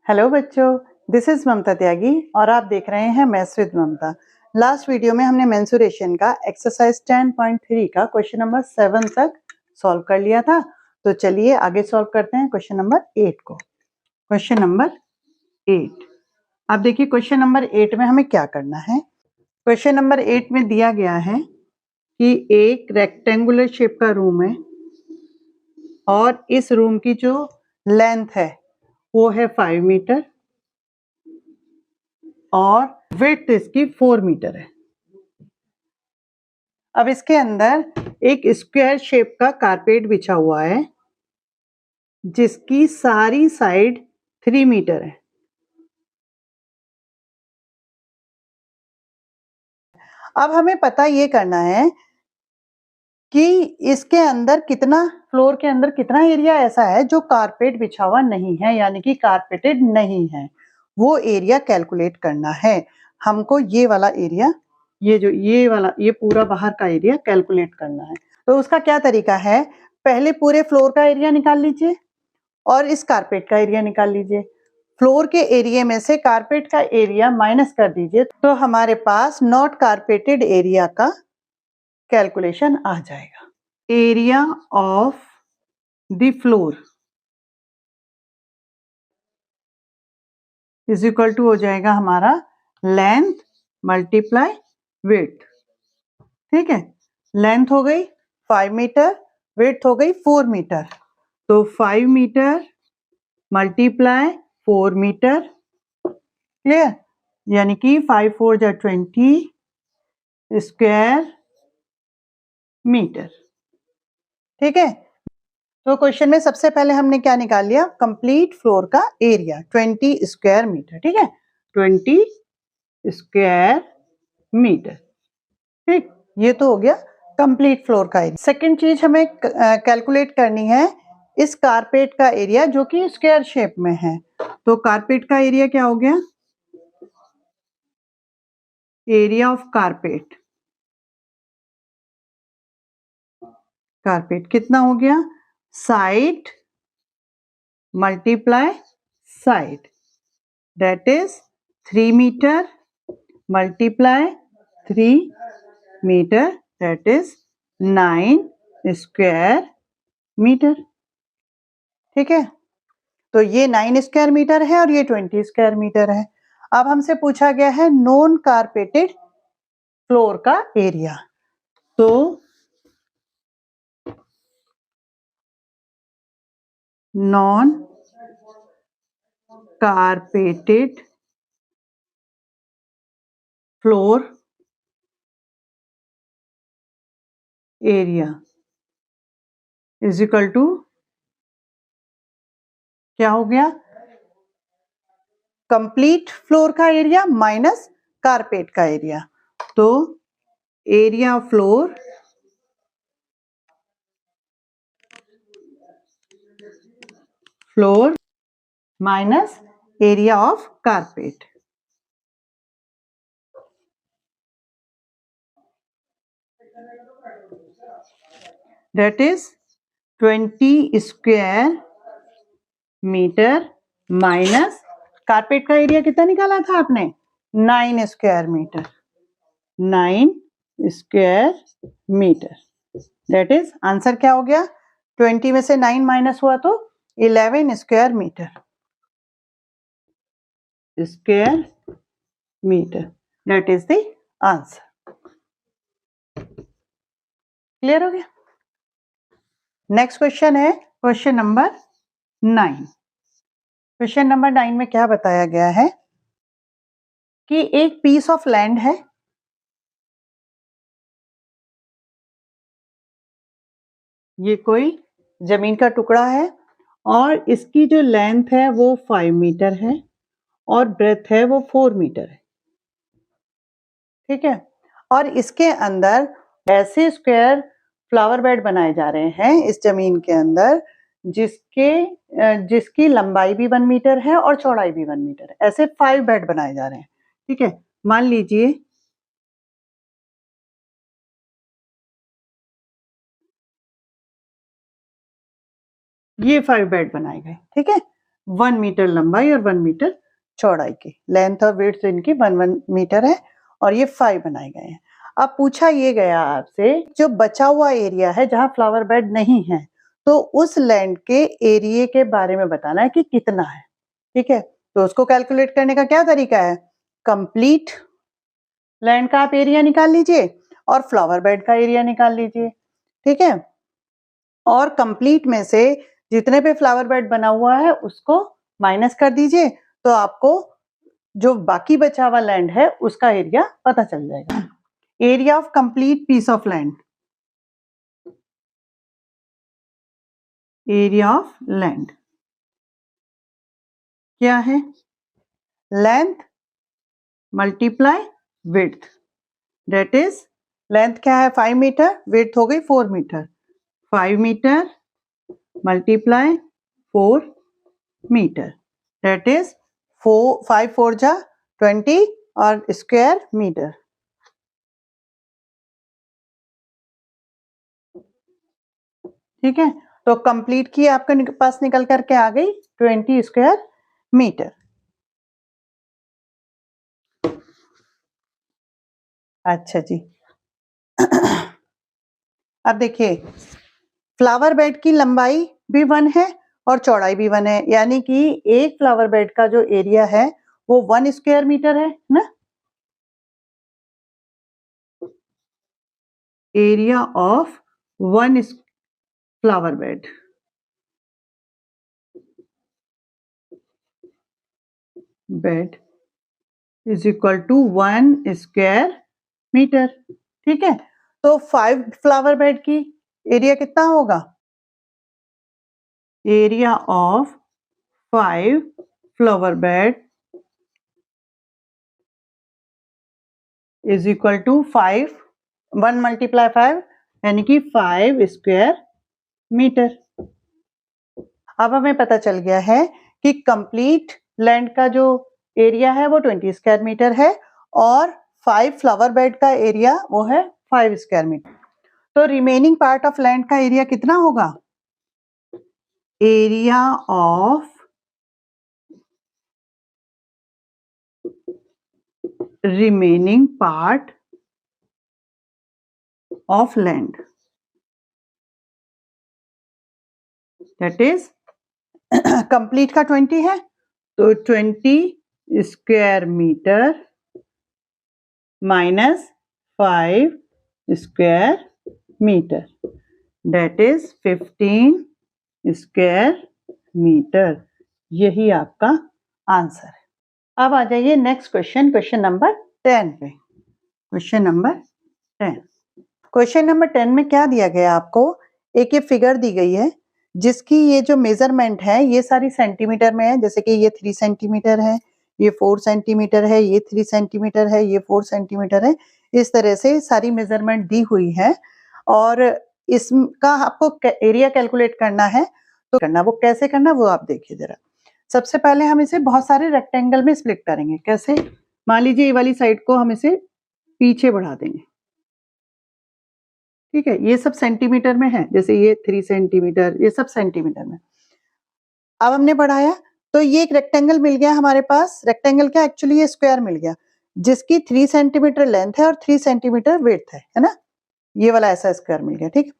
Hello बच्चों, this is ममता त्यागी और आप देख रहे हैं maths with Mamata. Last video में हमने मेंसुरेशन का एक्सरसाइज 10.3 का क्वेश्चन नंबर 7 तक सॉल्व कर लिया था। तो चलिए आगे सॉल्व करते हैं क्वेश्चन नंबर 8 को। क्वेश्चन नंबर 8, अब देखिए क्वेश्चन नंबर 8 में हमें क्या करना है। क्वेश्चन नंबर 8 में दिया गया है कि एक रेक्टेंगुलर शेप का रूम है और इस रूम की जो लेंथ है वो है 5 मीटर और विड्थ इसकी 4 मीटर है। अब इसके अंदर एक स्क्वायर शेप का कारपेट बिछा हुआ है जिसकी सारी साइड 3 मीटर है। अब हमें पता ये करना है कि इसके अंदर कितना, फ्लोर के अंदर कितना एरिया ऐसा है जो कारपेट बिछा हुआ नहीं है, यानी कि कारपेटेड नहीं है। वो एरिया कैलकुलेट करना है हमको। ये वाला एरिया, ये पूरा बाहर का एरिया कैलकुलेट करना है। तो उसका क्या तरीका है, पहले पूरे फ्लोर का एरिया निकाल लीजिए और इस कारपेट का एरिया निकाल लीजिए। फ्लोर के एरिया में से कारपेट का एरिया माइनस कर दीजिए तो हमारे पास नॉट कारपेटेड एरिया का कैलकुलेशन आ जाएगा। Area of the floor is equal to हो जाएगा हमारा लेंथ मल्टीप्लाई विड्थ। ठीक है, लेंथ हो गई 5 मीटर, विड्थ हो गई 4 मीटर। तो 5 मीटर मल्टीप्लाई 4 मीटर, क्लियर, यानी कि 5 4 जा 20 स्क्वायर मीटर। ठीक है, तो क्वेश्चन में सबसे पहले हमने क्या निकाल लिया, कंप्लीट फ्लोर का एरिया 20 स्क्वायर मीटर। ठीक है, 20 स्क्वायर मीटर। ठीक, ये तो हो गया कंप्लीट फ्लोर का एरिया। सेकंड चीज हमें कैलकुलेट करनी है इस कारपेट का एरिया जो कि स्क्वायर शेप में है। तो कारपेट का एरिया क्या हो गया, एरिया ऑफ कारपेट, कारपेट कितना हो गया, side multiply side, that is 3 metre multiply 3 metre, that is 9 square metre. ठीक है, तो ये 9 स्क्वायर मीटर है और ये 20 स्क्वायर मीटर है। अब हमसे पूछा गया है नॉन कारपेटेड फ्लोर का एरिया। तो non carpeted floor area is equal to क्या हो गया, कंप्लीट फ्लोर का एरिया माइनस कारपेट का एरिया। तो area floor minus area of carpet, that is 20 square metre minus carpet का एरिया कितना निकाला था आपने, 9 square metre, 9 square metre, that is answer क्या हो गया, 20 में से 9 माइनस हुआ तो 11 square metre, square metre, that is the answer. Clear हो गया। नेक्स्ट क्वेश्चन है क्वेश्चन नंबर 9। क्वेश्चन नंबर 9 में क्या बताया गया है कि एक पीस ऑफ लैंड है, ये कोई जमीन का टुकड़ा है और इसकी जो लेंथ है वो 5 मीटर है और ब्रेथ है वो 4 मीटर है। ठीक है, और इसके अंदर ऐसे स्क्वायर फ्लावर बेड बनाए जा रहे हैं इस जमीन के अंदर जिसकी लंबाई भी 1 मीटर है और चौड़ाई भी 1 मीटर है। ऐसे 5 बेड बनाए जा रहे हैं। ठीक है, मान लीजिए ये 5 बेड बनाए गए। ठीक है, 1 मीटर लंबाई और 1 मीटर चौड़ाई की। लेंथ और विड्थ इनकी 1 मीटर है और ये 5 बनाए गए हैं। अब पूछा ये गया आपसे जो बचा हुआ एरिया है जहां फ्लावर बेड नहीं है, तो उस लैंड के एरिया के बारे में बताना है कि कितना है। ठीक है, तो उसको कैलकुलेट करने का क्या तरीका है, कंप्लीट लैंड का आप एरिया निकाल लीजिए और फ्लावर बेड का एरिया निकाल लीजिए। ठीक है, और कंप्लीट में से जितने पे फ्लावर बेड बना हुआ है उसको माइनस कर दीजिए, तो आपको जो बाकी बचा हुआ लैंड है उसका एरिया पता चल जाएगा। Area of complete piece of land, area of land क्या है, length multiply width, that is length क्या है 5 मीटर, विड्थ हो गई 4 metre, 5 metre multiply 4 metre, that is 5 4 जा 20 और स्क्वायर मीटर। ठीक है, तो कंप्लीट की आपके पास निकल करके आ गई 20 स्क्वायर मीटर। अच्छा जी अब देखिए फ्लावर बेड की लंबाई भी 1 है और चौड़ाई भी 1 है, यानी कि एक फ्लावर बेड का जो एरिया है वो 1 स्क्वायर मीटर है ना। Area of 1 flower bed is equal to 1 square metre. ठीक है, तो 5 फ्लावर बेड की एरिया कितना होगा, area of 5 flower bed is equal to 5 1 multiply 5 यानी कि 5 स्क्वायर मीटर। अब हमें पता चल गया है कि कंप्लीट लैंड का जो एरिया है वो 20 स्क्वायर मीटर है और 5 फ्लावर बेड का एरिया वो है 5 स्क्वायर मीटर। तो रिमेनिंग पार्ट ऑफ लैंड का एरिया कितना होगा, area of remaining part of land, that is complete का 20 है तो 20 square metre minus 5 square metre, that is 15 square metre. यही आपका आंसर है। अब आ जाइए नेक्स्ट क्वेश्चन, क्वेश्चन नंबर 10 पे। क्वेश्चन नंबर 10, क्वेश्चन नंबर 10 में क्या दिया गया आपको, एक ये फिगर दी गई है जिसकी ये जो मेजरमेंट है ये सारी सेंटीमीटर में है, जैसे कि ये 3 सेंटीमीटर है, ये 4 सेंटीमीटर है, ये 3 सेंटीमीटर है, ये 4 सेंटीमीटर है, इस तरह से सारी मेजरमेंट दी हुई है और इसका आपको एरिया कैलकुलेट करना है। तो करना वो कैसे करना वो आप देखिए जरा। सबसे पहले हम इसे बहुत सारे रेक्टेंगल में स्प्लिट करेंगे। कैसे, मान लीजिए ये वाली साइड को हम इसे पीछे बढ़ा देंगे। ठीक है, ये सब सेंटीमीटर में है, जैसे ये 3 सेंटीमीटर, ये सब सेंटीमीटर में। अब हमने बढ़ाया तो ये एक रेक्टेंगल मिल गया हमारे पास। रेक्टेंगल क्या, एक्चुअली ये स्क्वायर मिल गया जिसकी 3 सेंटीमीटर लेंथ है और 3 सेंटीमीटर विड्थ है ना, ये वाला ऐसा स्क्वायर मिल गया। ठीक,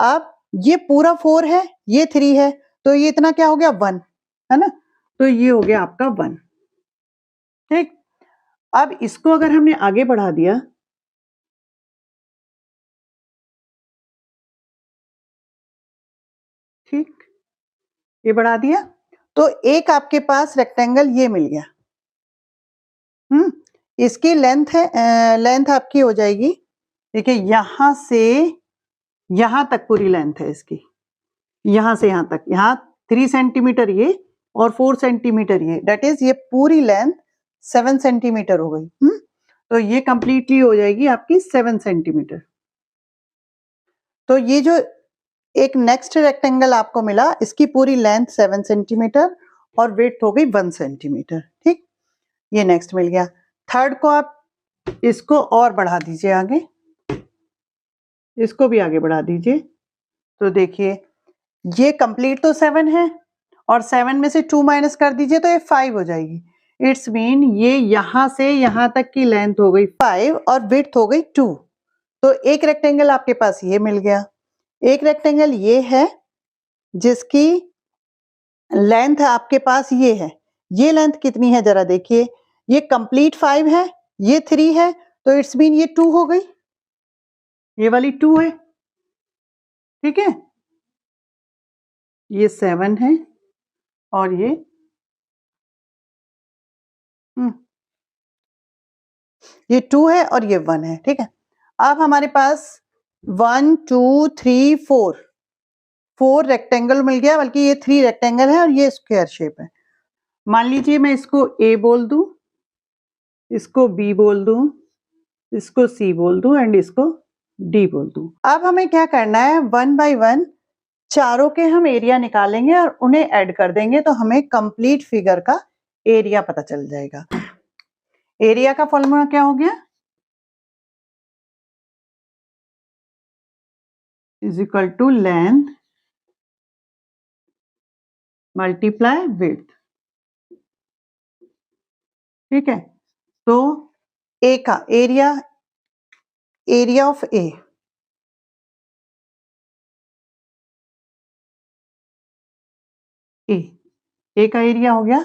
अब ये पूरा 4 है, ये 3 है, तो ये इतना क्या हो गया 1 है ना, तो ये हो गया आपका 1। ठीक, अब इसको अगर हमने आगे बढ़ा दिया, ठीक, ये बढ़ा दिया तो एक आपके पास रेक्टेंगल ये मिल गया। इसकी लेंथ है, लेंथ आपकी हो जाएगी, देखिए यहां से यहां तक पूरी लेंथ है इसकी, यहां से यहां तक, यहां 3 सेंटीमीटर ये और 4 सेंटीमीटर ये, दैट इज ये पूरी लेंथ 7 सेंटीमीटर हो गई। तो ये कंप्लीटली हो जाएगी आपकी 7 सेंटीमीटर। तो ये जो एक नेक्स्ट रेक्टेंगल आपको मिला, इसकी पूरी लेंथ 7 सेंटीमीटर और विड्थ हो गई 1 सेंटीमीटर। ठीक, ये नेक्स्ट मिल गया। थर्ड को आप इसको और बढ़ा दीजिए आगे, इसको भी आगे बढ़ा दीजिए, तो देखिए ये कंप्लीट तो 7 है और 7 में से 2 माइनस कर दीजिए तो ये 5 हो जाएगी। इट्स मीन ये यहाँ से यहाँ तक की लेंथ हो गई 5 और विड्थ हो गई 2। तो एक रेक्टेंगल आपके पास ये मिल गया। एक रेक्टेंगल ये है जिसकी लेंथ आपके पास ये है। ये लेंथ कितनी है जरा देखिए, ये कंप्लीट 5 है, ये 3 है, तो इट्स मीन ये 2 हो गई, ये वाली 2 है, ठीक है। ये 7 है और ये ये 2 है और ये 1 है, ठीक है। अब हमारे पास 1 2 3 4 रेक्टेंगल मिल गया, बल्कि ये 3 रेक्टेंगल है और ये स्क्वायर शेप है। मान लीजिए मैं इसको ए बोल दूं, इसको बी बोल दूं, इसको सी बोल दूं एंड इसको डी बोल दूं। अब हमें क्या करना है, 1 बाय 1 चारों के हम एरिया निकालेंगे और उन्हें ऐड कर देंगे तो हमें कंप्लीट फिगर का एरिया पता चल जाएगा। एरिया का फॉर्मूला क्या हो गया, is equal to length multiply width, ठीक है। तो ए का area, area of A, A का एरिया हो गया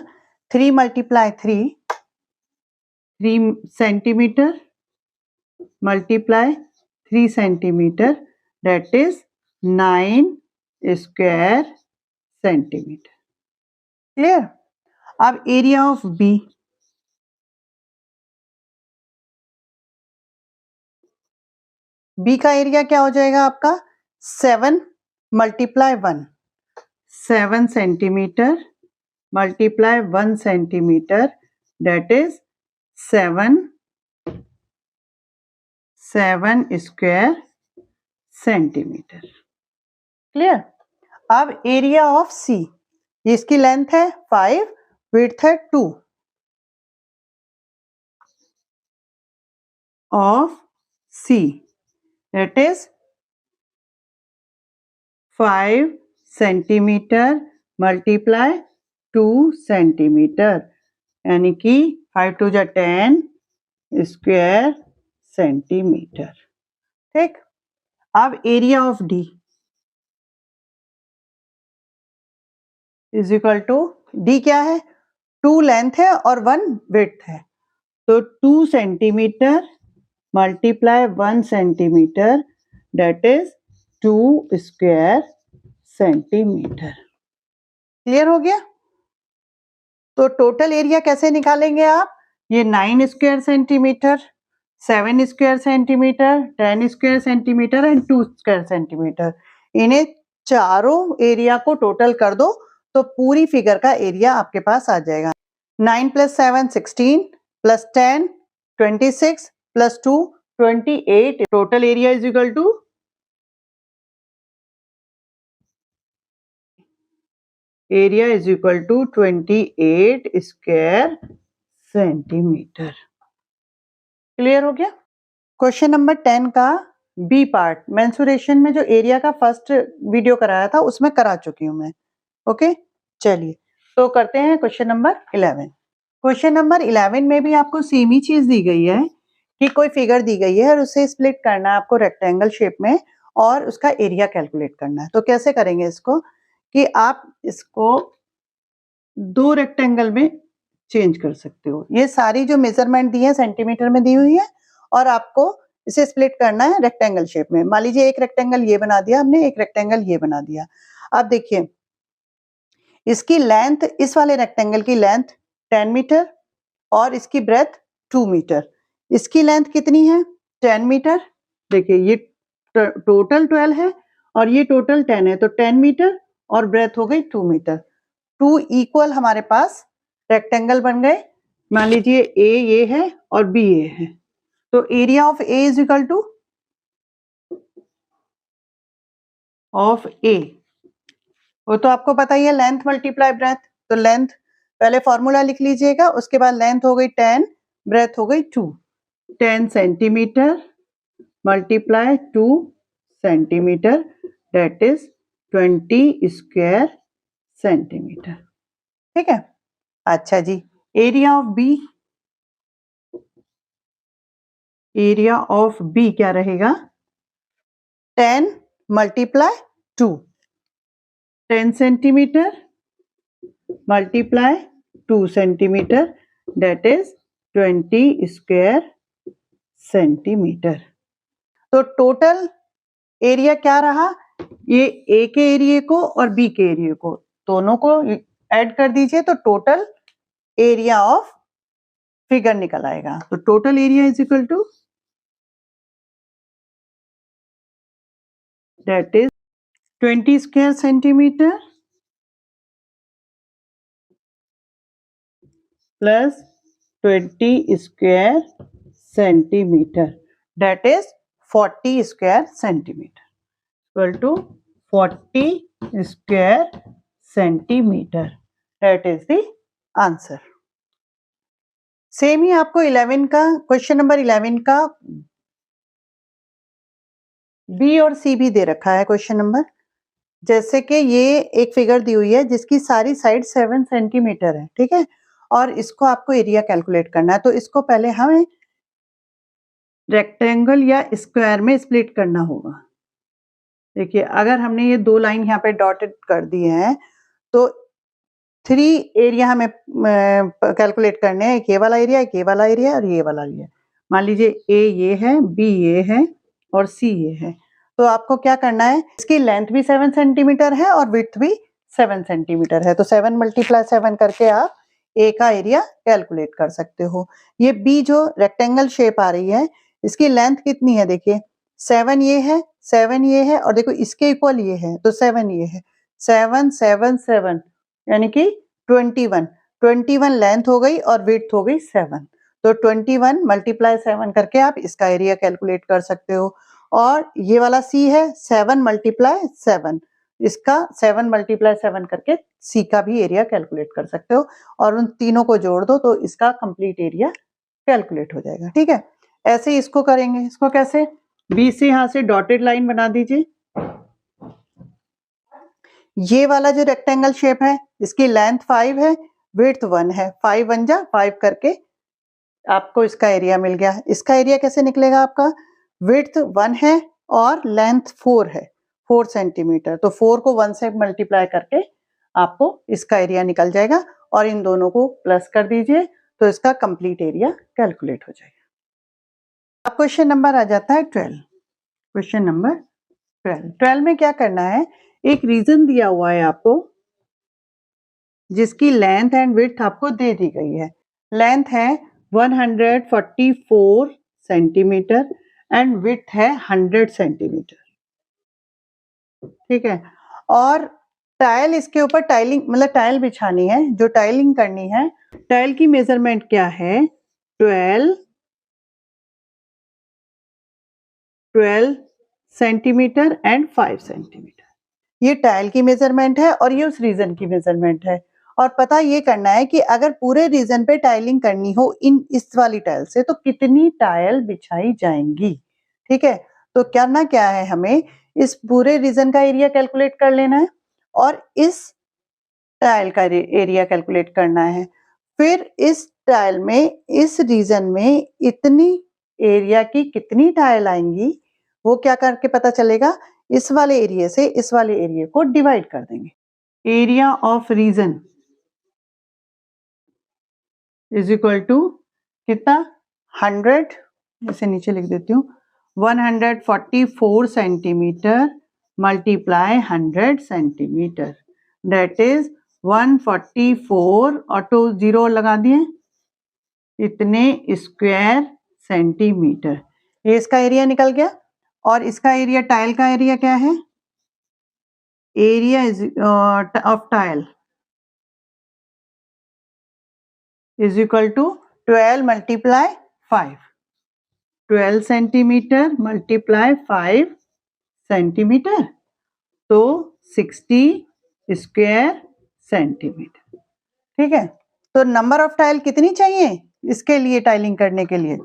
3 multiply 3 centimetre multiply 3 centimetre, that is 9 square centimetre. Clear. अब एरिया ऑफ बी, बी का एरिया क्या हो जाएगा आपका 7 multiply 1, 7 centimetre multiply 1 centimetre, that is 7 square centimetre. Clear. अब एरिया ऑफ सी, इसकी लेंथ है 5, विड्थ है 2, of see that is 5 centimetre multiply 2 centimetre, यानी कि 5 2 जा 10 स्क्वायर सेंटीमीटर, ठीक। अब area of D is equal to, D क्या है, 2 लेंथ है और 1 विड्थ है, तो 2 centimetre multiply 1 centimetre, that is 2 square centimetre. Clear हो गया। तो टोटल एरिया कैसे निकालेंगे आप, ये 9 square centimetre, 7 square centimetre, 10 square centimetre and 2 square centimetre, इन्हें चारों एरिया को टोटल कर दो तो पूरी फिगर का एरिया आपके पास आ जाएगा। 9 + 7 16 + 10 26 + 2 28, total area is equal to area is equal to 28 square centimetre. Clear हो गया। क्वेश्चन नंबर 10 का बी पार्ट, मेंसुरेशन में जो एरिया का फर्स्ट वीडियो कराया था उसमें करा चुकी हूं मैं। ओके, चलिए तो करते हैं क्वेश्चन नंबर 11। क्वेश्चन नंबर 11 में भी आपको सेम ही चीज दी गई है कि कोई फिगर दी गई है और उसे स्प्लिट करना है आपको रेक्टेंगल शेप में और उसका एरिया कैलकुलेट करना है। तो कैसे करेंगे इसको, कि आप इसको 2 रेक्टेंगल में चेंज कर सकते हो। ये सारी जो मेजरमेंट दी है सेंटीमीटर में दी हुई है और आपको इसे स्प्लिट करना है रेक्टेंगल शेप में। मान लीजिए एक रेक्टेंगल ये बना दिया हमने, एक रेक्टेंगल ये बना दिया। अब देखिए इसकी लेंथ, इस वाले रेक्टेंगल की लेंथ 10 मीटर और इसकी ब्रेथ 2 मीटर। इसकी लेंथ कितनी है 10 मीटर, देखिए ये टोटल 12 है और ये टोटल 10 है, तो 10 मीटर और ब्रेथ हो गई 2 मीटर। 2 इक्वल हमारे पास रेक्टेंगल बन गए। मान लीजिए ए ये है और बी ये है, तो area of A is equal to of A, वो तो आपको पता ही है लेंथ मल्टीप्लाई ब्रेथ। तो लेंथ पहले फॉर्मूला लिख लीजिएगा, उसके बाद लेंथ हो गई 10, ब्रेथ हो गई 2, 10 centimetre multiply 2 centimetre, that is 20 square centimetre. ठीक है, अच्छा जी, area of B, area of B क्या रहेगा? 10 multiply 2, 10 centimetre multiply 2 centimetre, that is 20 square centimetre. तो टोटल एरिया क्या रहा? ये ए के एरिया को और बी के एरिया को दोनों को ऐड कर दीजिए तो टोटल एरिया ऑफ फिगर निकल आएगा। तो total area is equal to that is 20 square centimetre plus 20 square centimetre, that is 40 square centimetre, equal to 40 square centimetre, that is the answer. Same ही आपको 11 का क्वेश्चन नंबर 11 का B और सी भी दे रखा है क्वेश्चन नंबर। जैसे कि ये एक फिगर दी हुई है जिसकी सारी साइड 7 सेंटीमीटर है, ठीक है, और इसको आपको एरिया कैलकुलेट करना है। तो इसको पहले हमें रेक्टेंगल या स्क्वायर में स्प्लिट करना होगा। देखिए, अगर हमने ये दो लाइन यहाँ पे डॉटेड कर दिए हैं तो 3 एरिया हमें कैलकुलेट करने हैं, एक ये वाला एरिया, एक ये वाला एरिया और ये वाला एरिया। मान लीजिए ए ये है, बी ये है और सी ये है। तो आपको क्या करना है, इसकी लेंथ भी 7 सेंटीमीटर है और विड्थ भी 7 सेंटीमीटर है। तो 7 मल्टीप्लाई 7 करके आप ए का एरिया कैलकुलेट कर सकते हो। ये बी जो रेक्टेंगल शेप आ रही है, इसकी लेंथ कितनी है? देखिए 7 ये है, 7 ये है और देखो इसके इक्वल ये है, तो 7 ये है, 7 7 7 यानी कि 21 लेंथ हो गई और विड्थ हो गई 7। तो 21 मल्टीप्लाई 7 करके आप इसका एरिया कैलकुलेट कर सकते हो। और ये वाला सी है 7 मल्टीप्लाई 7, इसका 7 मल्टीप्लाई 7 करके सी का भी एरिया कैलकुलेट कर सकते हो और उन तीनों को जोड़ दो तो इसका कंप्लीट एरिया कैलकुलेट हो जाएगा। ठीक है, ऐसे ही इसको करेंगे। इसको कैसे? बी से यहाँ से डॉटेड लाइन बना दीजिए। ये वाला जो रेक्टेंगल शेप है इसकी लेंथ 5 है, विड्थ 1 है, 5 1 जा 5 करके आपको इसका एरिया मिल गया। इसका एरिया कैसे निकलेगा आपका? विड्थ 1 है और लेंथ 4 है, 4 सेंटीमीटर। तो 4 को 1 से मल्टीप्लाई करके आपको इसका एरिया निकल जाएगा और इन दोनों को प्लस कर दीजिए तो इसका कंप्लीट एरिया कैलकुलेट हो जाएगा। अब क्वेश्चन नंबर आ जाता है 12। क्वेश्चन नंबर 12 में क्या करना है, एक रीजन दिया हुआ है आपको जिसकी लेंथ एंड विड्थ आपको दे दी गई है। लेंथ है 144 सेंटीमीटर एंड विड्थ है 100 सेंटीमीटर। ठीक है, और टाइल इसके ऊपर टाइलिंग मतलब टाइल बिछानी है, जो टाइलिंग करनी है। टाइल की मेजरमेंट क्या है? 12 सेंटीमीटर एंड 5 सेंटीमीटर। ये टाइल की मेजरमेंट है और ये उस रीजन की मेजरमेंट है। और पता ये करना है कि अगर पूरे रीजन पे टाइलिंग करनी हो इस वाली टाइल से तो कितनी टाइल बिछाई जाएंगी। ठीक है, तो करना क्या है, हमें इस पूरे रीजन का एरिया कैलकुलेट कर लेना है और इस टाइल का एरिया कैलकुलेट करना है। फिर इस टाइल में इस रीजन में इतनी एरिया की कितनी टाइल आएंगी वो क्या करके पता चलेगा, इस वाले एरिया से इस वाले एरिया को डिवाइड कर देंगे। Area of region is equal to कितना? 100, इसे नीचे लिख देती हूँ, 144 centimetre multiply 100 centimetre, that is 144 और 2 जीरो लगा दिए, इतने स्क्वायर सेंटीमीटर। ये इसका एरिया निकल गया। और इसका एरिया, टाइल का एरिया क्या है? Area is of tile is equal to 12 multiply 5, 12 centimetre multiply 5 centimetre, तो 60 स्क्वायर सेंटीमीटर। ठीक है, तो नंबर ऑफ टाइल कितनी चाहिए इसके लिए, टाइलिंग करने के लिए?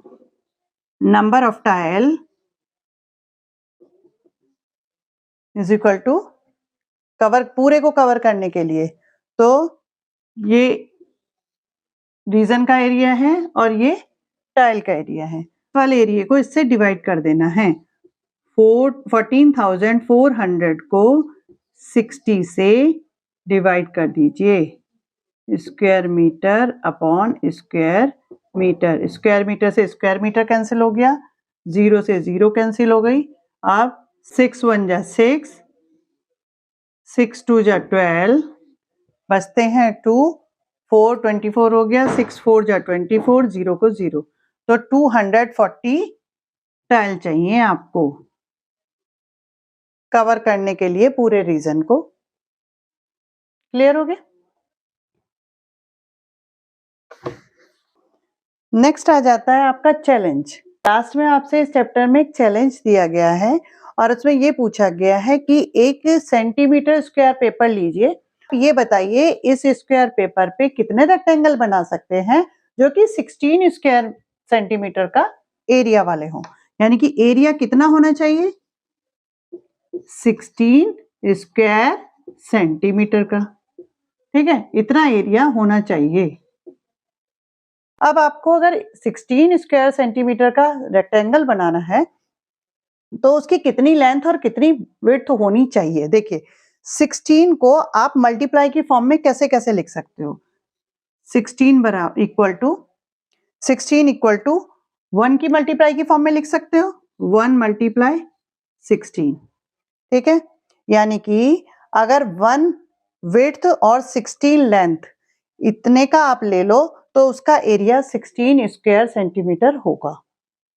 Number of tile is equal to cover, पूरे को कवर करने के लिए तो ये रीजन का एरिया है और ये टाइल का एरिया है। वाले एरिया को इससे डिवाइड कर देना है। 14,400 को 60 से डिवाइड कर दीजिए। Square metre upon square metre. Square metre से स्क्वायर मीटर कैंसिल हो गया, 0 से 0 कैंसिल हो गई। अब 6 1 जा 6, 6 2 जा 12, बचते हैं 2, 4 24 हो गया, 6 4 जा 24, 0 को 0। तो 240 टाइल चाहिए आपको कवर करने के लिए पूरे रीजन को। क्लियर हो गया? नेक्स्ट आ जाता है आपका चैलेंज। लास्ट में आपसे इस चैप्टर में एक चैलेंज दिया गया है और उसमें ये पूछा गया है कि 1 सेंटीमीटर स्क्वायर पेपर लीजिए, ये बताइए इस स्क्वायर पेपर पे कितने रेक्टेंगल बना सकते हैं जो कि 16 स्क्वायर सेंटीमीटर का एरिया वाले हों। यानी कि एरिया कितना होना चाहिए? 16 स्क्वायर सेंटीमीटर का। ठीक है, इतना एरिया होना चाहिए। अब आपको अगर 16 स्क्वायर सेंटीमीटर का रेक्टेंगल बनाना है तो उसकी कितनी लेंथ और कितनी विड्थ होनी चाहिए। देखिए 16 को आप मल्टीप्लाई की फॉर्म में कैसे कैसे लिख सकते हो। 16 बराबर इक्वल टू 1 की मल्टीप्लाई की फॉर्म में लिख सकते हो, 1 मल्टीप्लाई 16। ठीक है, यानी कि अगर 1 विड्थ और 16 लेंथ इतने का आप ले लो तो उसका एरिया 16 स्क्वायर सेंटीमीटर होगा।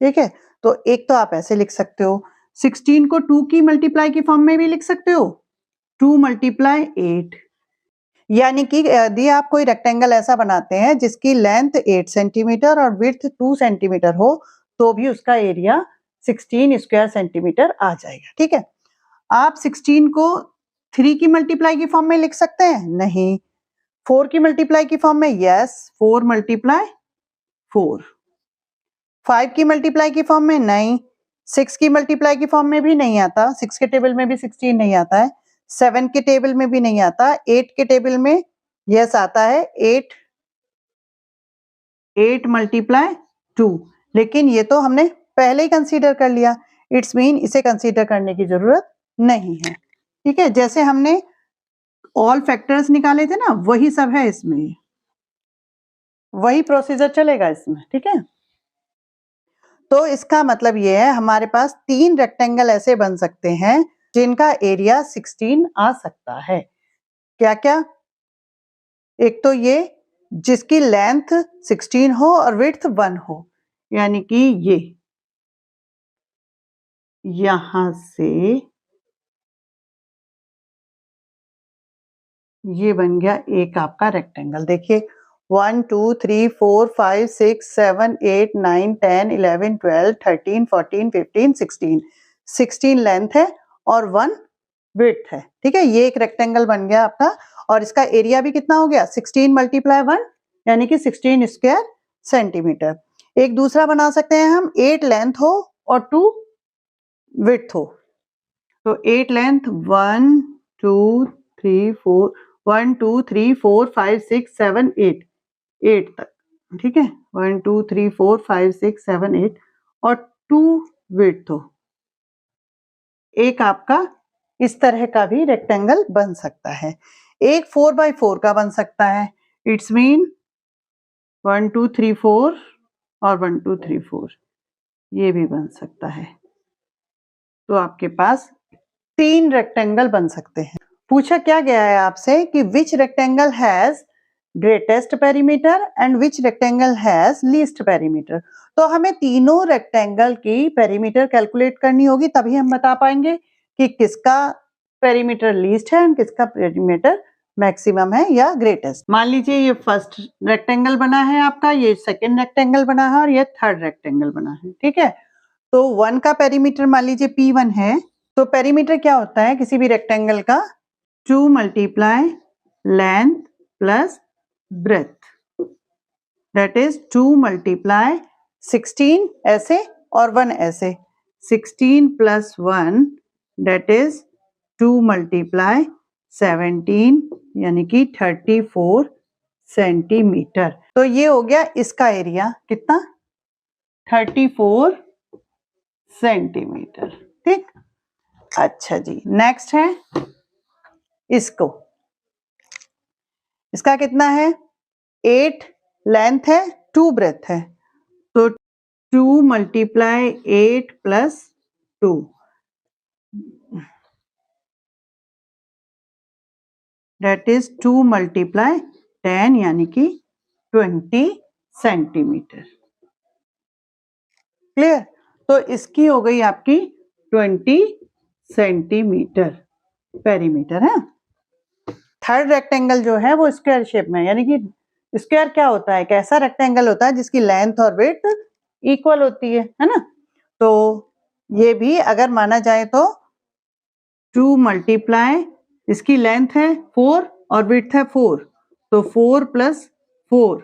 ठीक है, तो एक तो आप ऐसे लिख सकते हो। 16 को 2 की मल्टीप्लाई की फॉर्म में भी लिख सकते हो, 2 मल्टीप्लाई 8। यानी कि यदि आप कोई रेक्टेंगल ऐसा बनाते हैं जिसकी लेंथ 8 सेंटीमीटर और विड्थ 2 सेंटीमीटर हो तो भी उसका एरिया 16 स्क्वायर सेंटीमीटर आ जाएगा। ठीक है, आप 16 को 3 की मल्टीप्लाई की फॉर्म में लिख सकते हैं? नहीं। 4 की मल्टीप्लाई की फॉर्म में? Yes, 4 multiply 4। 5 की मल्टीप्लाई की फॉर्म में? नहीं। 6 की मल्टीप्लाई की फॉर्म में भी नहीं आता, 6 के टेबल में भी 16 नहीं आता है, 7 के टेबल में भी नहीं आता, 8 के टेबल में यस आता है, 8 मल्टीप्लाई 2। लेकिन ये तो हमने पहले ही कंसीडर कर लिया, इट्स मीन इसे कंसीडर करने की जरूरत नहीं है। ठीक है, जैसे हमने ऑल फैक्टर्स निकाले थे ना, वही सब है इसमें, वही प्रोसीजर चलेगा इसमें। ठीक है, तो इसका मतलब ये है हमारे पास 3 रेक्टेंगल ऐसे बन सकते हैं जिनका एरिया 16 आ सकता है। क्या क्या? एक तो ये जिसकी लेंथ 16 हो और विड्थ 1 हो, यानी कि ये यहां से ये बन गया एक आपका रेक्टेंगल। देखिए 1 2 3 4 5 6 7 8 9 10 11 12 13 14 15 16 16 लेंथ है और 1 विड्थ है। ठीक है, ये एक रेक्टेंगल बन गया आपका और इसका एरिया भी कितना हो गया? 16 मल्टीप्लाई 1 यानी कि 16 स्क्वायर सेंटीमीटर। एक दूसरा बना सकते हैं हम, 8 लेंथ हो और 2 विड्थ हो, तो 8 लेंथ 1 2 3 4 1 2 3 4 5 6 7 8 8 तक। ठीक है, 1 2 3 4 5 6 7 8 और 2 विड्थ हो। एक आपका इस तरह का भी रेक्टेंगल बन सकता है। एक 4x4 का बन सकता है, इट्स मीन 1 2 3 4 और 1 2 3 4 ये भी बन सकता है। तो आपके पास 3 रेक्टेंगल बन सकते हैं। पूछा क्या गया है आपसे कि which rectangle has greatest perimeter and which rectangle has least perimeter. तो हमें तीनों रेक्टेंगल की पेरीमीटर कैलकुलेट करनी होगी, तभी हम बता पाएंगे कि किसका पेरीमीटर लीस्ट है और किसका पेरीमीटर मैक्सिमम है या ग्रेटेस्ट। मान लीजिए ये फर्स्ट रेक्टेंगल बना है आपका, ये सेकेंड रेक्टेंगल बना है और ये थर्ड रेक्टेंगल बना है। ठीक है, तो 1 का पेरीमीटर मान लीजिए P1 है, तो पेरीमीटर क्या होता है किसी भी रेक्टेंगल का? 2 multiply length plus breadth, that is 2 multiply 16 ऐसे और 1 ऐसे, 16 प्लस 1 दैट इज 2 मल्टीप्लाई 17 यानी कि 34 सेंटीमीटर। तो ये हो गया इसका एरिया, कितना? 34 सेंटीमीटर। ठीक, अच्छा जी, नेक्स्ट है इसको, इसका कितना है? 8 लेंथ है, 2 ब्रेथ है, तो 2 multiply 8 plus 2, that is 2 multiply 10 यानी कि 20 सेंटीमीटर। क्लियर? तो इसकी हो गई आपकी 20 सेंटीमीटर पेरीमीटर है। थर्ड रेक्टेंगल जो है वो स्क्वायर शेप में, यानी कि स्क्वायर क्या होता है? एक ऐसा रेक्टेंगल होता है जिसकी लेंथ और विड्थ इक्वल होती है ना? तो ये भी अगर माना जाए तो 2 मल्टीप्लाई, इसकी लेंथ है 4 और विड्थ है 4, तो 4 प्लस 4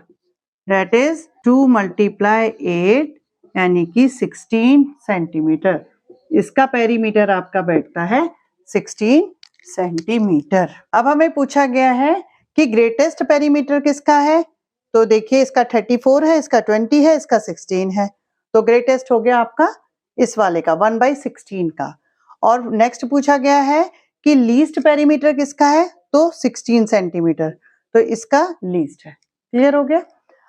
दैट इज 2 मल्टीप्लाई 8 यानी कि 16 सेंटीमीटर। इसका पेरीमीटर आपका बैठता है 16 सेंटीमीटर। अब हमें पूछा गया है कि ग्रेटेस्ट पेरीमीटर किसका है? तो देखिए इसका 34 है, इसका 20 है, इसका 16 है, तो ग्रेटेस्ट हो गया आपका इस वाले का 1/16 का। और नेक्स्ट पूछा गया है कि लीस्ट पेरीमीटर किसका है? तो 16 सेंटीमीटर, तो इसका लीस्ट है। क्लियर हो गया?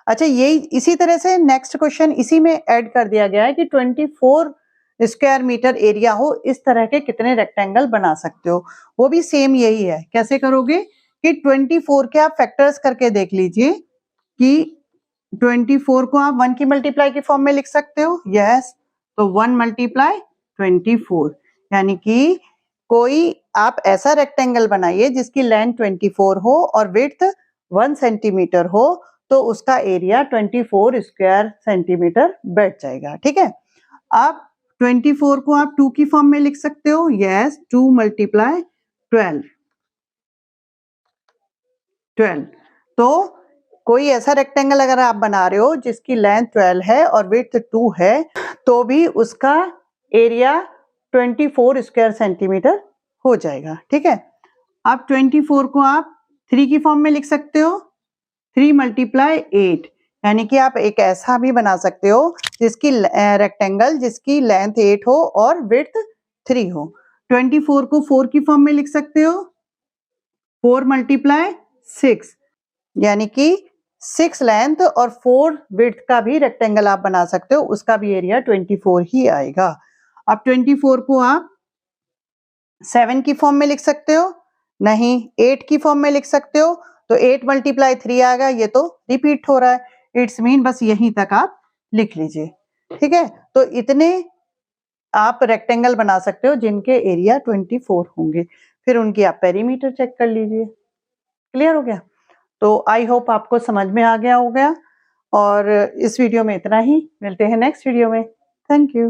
अच्छा, यही इसी तरह से नेक्स्ट क्वेश्चन इसी में ऐड कर दिया गया है कि 24 स्क्वायर मीटर एरिया हो इस तरह के कितने रेक्टेंगल बना सकते हो। वो भी सेम यही है। कैसे करोगे कि 24 के आप फैक्टर्स करके देख लीजिए कि 24 को आप 1 की मल्टीप्लाई के फॉर्म में लिख सकते हो। यस, तो 1 मल्टीप्लाई 24 यानी कि कोई आप ऐसा रेक्टेंगल बनाइए जिसकी लेंथ 24 हो और विड्थ 1 सेंटीमीटर हो, तो उसका एरिया 24 स्क्वायर सेंटीमीटर बैठ जाएगा। ठीक है, आप 24 को आप 2 की फॉर्म में लिख सकते हो। Yes, 2 multiply 12। तो कोई ऐसा रेक्टेंगल अगर आप बना रहे हो जिसकी लेंथ 12 है और विड्थ 2 है, तो भी उसका एरिया 24 स्क्वायर सेंटीमीटर हो जाएगा। ठीक है, आप 24 को आप 3 की फॉर्म में लिख सकते हो। 3 मल्टीप्लाई 8 यानी कि आप एक ऐसा भी बना सकते हो जिसकी रेक्टेंगल जिसकी लेंथ 8 हो और विड्थ 3 हो। 24 को 4 की फॉर्म में लिख सकते हो। 4 मल्टीप्लाई 6 यानी कि 6 लेंथ और 4 विड्थ का भी रेक्टेंगल आप बना सकते हो, उसका भी एरिया 24 ही आएगा। अब 24 को आप 7 की फॉर्म में लिख सकते हो, नहीं 8 की फॉर्म में लिख सकते हो, तो 8 मल्टीप्लाई 3 आ गया, ये तो रिपीट हो रहा है। इट्स मीन बस यहीं तक आप लिख लीजिए। ठीक है, तो इतने आप रेक्टेंगल बना सकते हो जिनके एरिया 24 होंगे, फिर उनकी आप पेरीमीटर चेक कर लीजिए। क्लियर हो गया? तो आई होप आपको समझ में आ गया होगा, और इस वीडियो में इतना ही। मिलते हैं नेक्स्ट वीडियो में। Thank you.